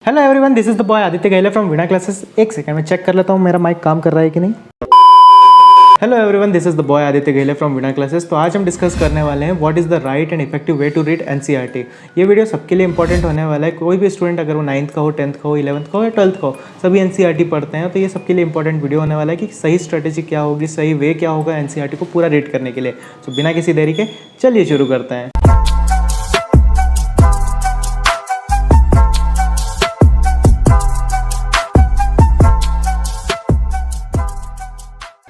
Hello everyone, this is the boy Aditya Gahle from Veena classes. एक second में check कर लेता हूँ मेरा माइक काम कर रहा है कि नहीं। Hello everyone, this is the boy Aditya Gahle from Veena classes. तो आज हम डिस्कस करने वाले हैं what is the right and effective way to read NCERT. ये वीडियो सबके लिए इंपॉर्टेंट होने वाला है। कोई भी स्टूडेंट अगर वो 9th का हो, 10th का हो, 11th का हो या 12th का हो, सभी एनसीईआरटी पढ़ते हैं। तो ये सबके लिए इंपॉर्टेंट वीडियो होने वाला है कि सही स्ट्रेटेजी क्या होगी, सही वे क्या होगा एनसीईआरटी को पूरा रीड करने के लिए। तो बिना किसी देरी के चलिए शुरू करते हैं।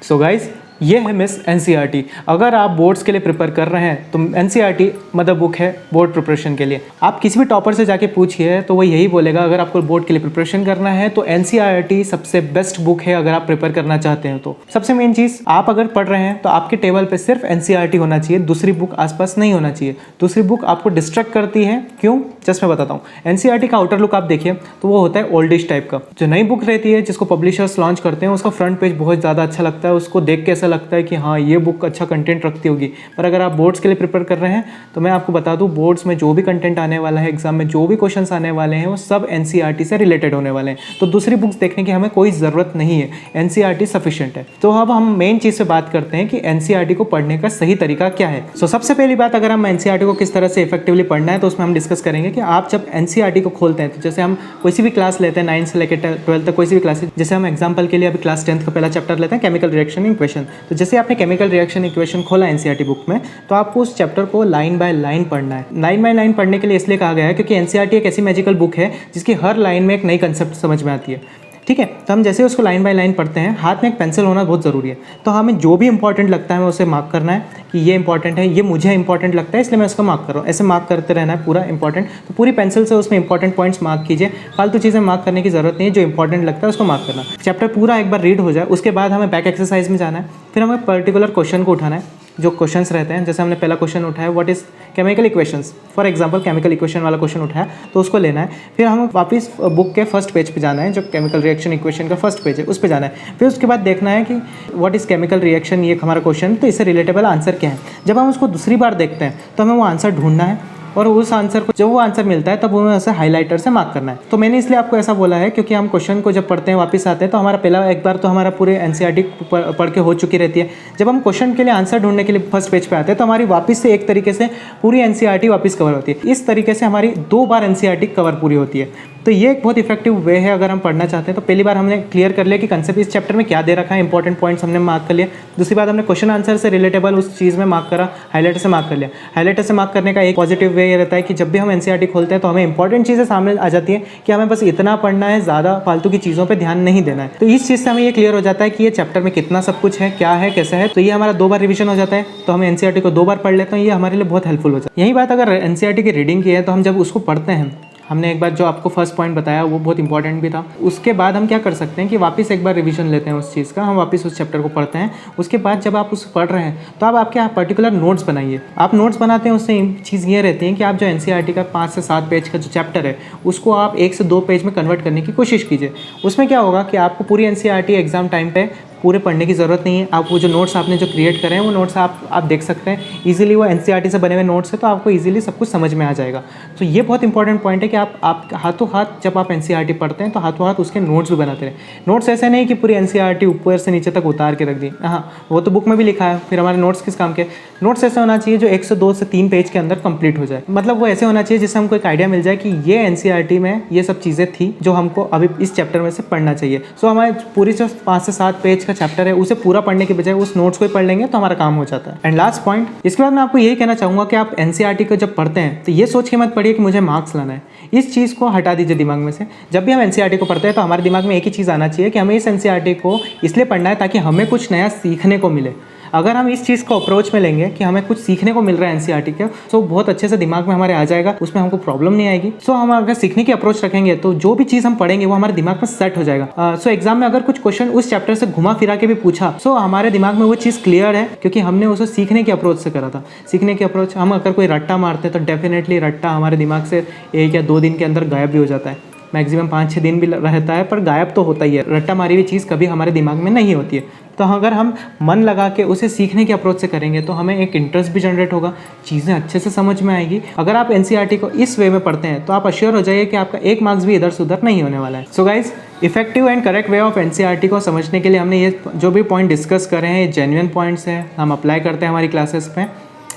सो गाइज, ये है मिस एनसीईआरटी। अगर आप बोर्ड्स के लिए प्रिपेयर कर रहे हैं तो एनसीईआरटी मदर बुक है बोर्ड प्रिपरेशन के लिए। आप किसी भी टॉपर से जाके पूछिए तो वो यही बोलेगा, अगर आपको बोर्ड के लिए प्रिपरेशन करना है तो एनसीईआरटी सबसे बेस्ट बुक है अगर आप प्रिपेयर करना चाहते हैं तो। सबसे मेन चीज़, आप अगर पढ़ रहे हैं तो आपके टेबल पे सिर्फ एनसीईआरटी होना चाहिए, दूसरी बुक आसपास नहीं होना चाहिए। दूसरी बुक आपको डिस्ट्रैक्ट करती है। क्यों? जस्ट मैं बताता हूँ। एनसीईआरटी का आउटर लुक आप देखिए तो वो होता है ओल्डिश टाइप का। जो नई बुक रहती है जिसको पब्लिशर्स लॉन्च करते हैं, उसका फ्रंट पेज बहुत ज़्यादा अच्छा लगता है, उसको देख के ऐसा लगता है कि हाँ ये बुक अच्छा कंटेंट रखती होगी। पर अगर आप बोर्ड्स के लिए प्रिपेयर कर रहे हैं तो मैं आपको बता दूं, बोर्ड्स में जो भी कंटेंट आने वाला है, एग्जाम में जो भी क्वेश्चंस आने वाले हैं, वो सब एनसीईआरटी से रिलेटेड होने वाले हैं। तो दूसरी बुक्स देखने की हमें कोई ज़रूरत नहीं है, एनसीईआरटी सफिशिएंट है। तो अब हम मेन चीज़ से बात करते हैं कि एनसीईआरटी को पढ़ने का सही तरीका क्या है। सो सबसे पहली बात, अगर हम एनसीईआरटी को किस तरह से इफेक्टिवली पढ़ना है तो उसमें हम डिस्कस करेंगे कि आप जब एनसीईआरटी को खोलते हैं तो जैसे हम कोई सी भी क्लास लेते हैं, 9 से लेकर 12 तक कोई सी भी क्लासेस, जैसे हम एग्जाम्पल के लिए अभी क्लास 10th का पहला चैप्टर लेते हैं, केमिकल रिएक्शन इक्वेशन। तो जैसे आपने केमिकल रिएक्शन इक्वेशन खोला एनसीईआरटी बुक में, तो आपको उस चैप्टर को लाइन बाय लाइन पढ़ना है। लाइन बाय लाइन पढ़ने के लिए इसलिए कहा गया है क्योंकि एनसीईआरटी एक ऐसी मैजिकल बुक है जिसकी हर लाइन में एक नई कंसेप्ट समझ में आती है। ठीक है, तो हम जैसे उसको लाइन बाय लाइन पढ़ते हैं, हाथ में एक पेंसिल होना बहुत ज़रूरी है। तो हमें जो भी इंपॉर्टेंट लगता है हमें उसे मार्क करना है कि ये इंपॉर्टेंट है, ये मुझे इंपॉर्टेंट लगता है इसलिए मैं उसको मार्क कर रहा हूँ। ऐसे मार्क करते रहना है पूरा इंपॉर्टेंट। तो पूरी पेंसिल से उसमें इंपॉर्टेंट पॉइंट्स मार्क कीजिए, फालतू चीज़ें मार्क करने की जरूरत नहीं है। जो इंपॉर्टेंट लगता है उसको मार्क करना। चैप्टर पूरा एक बार रीड हो जाए उसके बाद हमें बैक एक्सरसाइज में जाना है। फिर हमें पर्टिकुलर क्वेश्चन को उठाना है, जो क्वेश्चंस रहते हैं। जैसे हमने पहला क्वेश्चन उठाया, what is chemical equations, for example chemical equation वाला क्वेश्चन उठाया तो उसको लेना है। फिर हमें वापस बुक के फर्स्ट पेज पे जाना है, जो केमिकल रिएक्शन इक्वेशन का फर्स्ट पेज है उस पे जाना है। फिर उसके बाद देखना है कि व्हाट इज केमिकल रिएक्शन, ये हमारा क्वेश्चन, तो इससे रिलेटेबल आंसर क्या है। जब हम उसको दूसरी बार देखते हैं तो हमें वो आंसर ढूंढना है और उस आंसर को, जब वो आंसर मिलता है तब हमें उसे हाईलाइटर से मार्क करना है। तो मैंने इसलिए आपको ऐसा बोला है क्योंकि हम क्वेश्चन को जब पढ़ते हैं वापस आते हैं तो हमारा पहला एक बार तो हमारा पूरे एनसीईआरटी पढ़ के हो चुकी रहती है। जब हम क्वेश्चन के लिए आंसर ढूंढने के लिए फर्स्ट पेज पे आते हैं तो हमारी वापस से एक तरीके से पूरी एनसीईआरटी वापस कवर होती है। इस तरीके से हमारी 2 बार एनसीईआरटी कवर पूरी होती है। तो ये एक बहुत इफेक्टिव वे है अगर हम पढ़ना चाहते हैं। तो पहली बार हमने क्लियर कर लिया कि कंसेप्ट इस चैप्टर में क्या दे रखा है, इंपॉर्टेंट पॉइंट्स हमने मार्क कर लिया। दूसरी बात, हमने क्वेश्चन आंसर से रिलेटेबल उस चीज़ में मार्क करा, हाईलाइटर से मार्क कर लिया। हाईलाइटर से मार्क करने का एक पॉजिटिव वे ये रहता है कि जब भी हम एनसीईआरटी खोलते हैं तो हमें इंपॉर्टेंट चीज़ें सामने आ जाती है कि हमें बस इतना पढ़ना है, ज़्यादा फालतू की चीज़ों पर ध्यान नहीं देना है। तो इस चीज़ से हमें ये क्लियर हो जाता है कि ये चैप्टर में कितना सब कुछ है, क्या है, कैसा है। तो ये हमारा 2 बार रिविजन हो जाता है। तो हम एनसीईआरटी को 2 बार पढ़ लेते हैं, ये हमारे लिए बहुत हेल्पफुल हो जाता है। यही बात अगर एनसीईआरटी की रीडिंग की है तो हम जब उसको पढ़ते हैं, हमने एक बार जो आपको फर्स्ट पॉइंट बताया वो बहुत इंपॉर्टेंट भी था। उसके बाद हम क्या कर सकते हैं कि वापस एक बार रिवीजन लेते हैं उस चीज़ का, हम वापस उस चैप्टर को पढ़ते हैं। उसके बाद जब आप उसे पढ़ रहे हैं तो आप आपके पर्टिकुलर नोट्स बनाइए। आप नोट्स बनाते हैं, उससे चीज़ ये रहती है कि आप जो एनसीईआरटी का 5 से 7 पेज का जो चैप्टर है उसको आप 1 से 2 पेज में कन्वर्ट करने की कोशिश कीजिए। उसमें क्या होगा कि आपको पूरी एनसीईआरटी एग्जाम टाइम पे पूरे पढ़ने की ज़रूरत नहीं है। आप वो जो नोट्स आपने जो क्रिएट करें हैं वो नोट्स आप देख सकते हैं इजीली। वो एनसीईआरटी से बने हुए नोट्स है तो आपको इजीली सब कुछ समझ में आ जाएगा। तो ये बहुत इंपॉर्टेंट पॉइंट है कि आप हाथों हाथ जब आप एनसीईआरटी पढ़ते हैं तो हाथों हाथ उसके नोट्स भी बनाते रहे। नोट्स ऐसे नहीं कि पूरी एनसीईआरटी ऊपर से नीचे तक उतार के रख दी, हाँ वो तो बुक में भी लिखा है। फिर हमारे नोट्स किस काम के? नोट्स ऐसे होना चाहिए जो 1 से 2 से 3 पेज के अंदर कंप्लीट हो जाए। मतलब वो ऐसे होना चाहिए जिससे हमको एक आइडिया मिल जाए कि ये एनसीईआरटी में ये सब चीज़ें थी जो हमको अभी इस चैप्टर में से पढ़ना चाहिए। सो हमारे पूरी जो 5 से 7 पेज का चैप्टर है उसे पूरा पढ़ने के बजाय उस नोट्स को ही पढ़ लेंगे तो हमारा काम हो जाता है। एंड लास्ट पॉइंट, इसके बाद मैं आपको यही कहना चाहूँगा कि आप एनसीईआरटी को जब पढ़ते हैं तो ये सोच के मत पढ़िए कि मुझे मार्क्स लाना है। इस चीज़ को हटा दीजिए दिमाग में से। जब भी हम एनसीईआरटी को पढ़ते हैं तो हमारे दिमाग में एक ही चीज़ आना चाहिए कि हमें इस एनसीईआरटी को इसलिए पढ़ना है ताकि हमें कुछ नया सीखने को मिले। अगर हम इस चीज़ को अप्रोच में लेंगे कि हमें कुछ सीखने को मिल रहा है एनसीईआरटी के, तो बहुत अच्छे से दिमाग में हमारे आ जाएगा, उसमें हमको प्रॉब्लम नहीं आएगी। सो हम अगर सीखने की अप्रोच रखेंगे तो जो भी चीज़ हम पढ़ेंगे वो हमारे दिमाग में सेट हो जाएगा। सो एग्जाम में अगर कुछ क्वेश्चन उस चैप्टर से घुमा फिरा के भी पूछा सो हमारे दिमाग में वो चीज़ क्लियर है क्योंकि हमने उसे सीखने की अप्रोच से करा था। सीखने की अप्रोच, हम अगर कोई रट्टा मारते हैं तो डेफिनेटली रट्टा हमारे दिमाग से 1 या 2 दिन के अंदर गायब भी हो जाता है। मैक्सिमम 5-6 दिन भी रहता है, पर गायब तो होता ही है। रट्टा मारी हुई चीज़ कभी हमारे दिमाग में नहीं होती है। तो अगर हम मन लगा के उसे सीखने के अप्रोच से करेंगे तो हमें एक इंटरेस्ट भी जनरेट होगा, चीज़ें अच्छे से समझ में आएगी। अगर आप एनसीईआरटी को इस वे में पढ़ते हैं तो आप अश्योर हो जाइए कि आपका 1 मार्क्स भी इधर से उधर नहीं होने वाला है। So guys, effective and correct way of NCERT को समझने के लिए हमने ये जो भी पॉइंट डिस्कस करे हैं, ये जेन्युइन पॉइंट्स हैं, हम अप्लाई करते हैं हमारी क्लासेस में।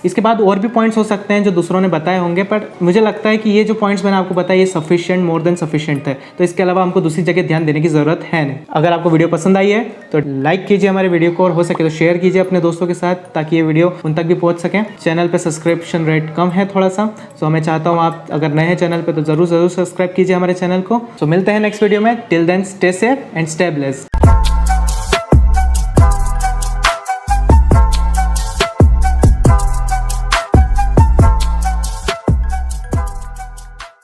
इसके बाद और भी पॉइंट्स हो सकते हैं जो दूसरों ने बताए होंगे, पर मुझे लगता है कि ये जो पॉइंट्स मैंने आपको बताया ये सफिशिएंट, मोर देन सफिशिएंट है। तो इसके अलावा हमको दूसरी जगह ध्यान देने की ज़रूरत है नहीं। अगर आपको वीडियो पसंद आई है तो लाइक कीजिए हमारे वीडियो को, और हो सके तो शेयर कीजिए अपने दोस्तों के साथ ताकि ये वीडियो उन तक भी पहुँच सकें। चैनल पर सब्सक्रिप्शन रेट कम है थोड़ा सा, सो मैं चाहता हूँ आप अगर नए हैं चैनल पर तो ज़रूर सब्सक्राइब कीजिए हमारे चैनल को। सो मिलते हैं नेक्स्ट वीडियो में। Till then stay safe and stay blessed.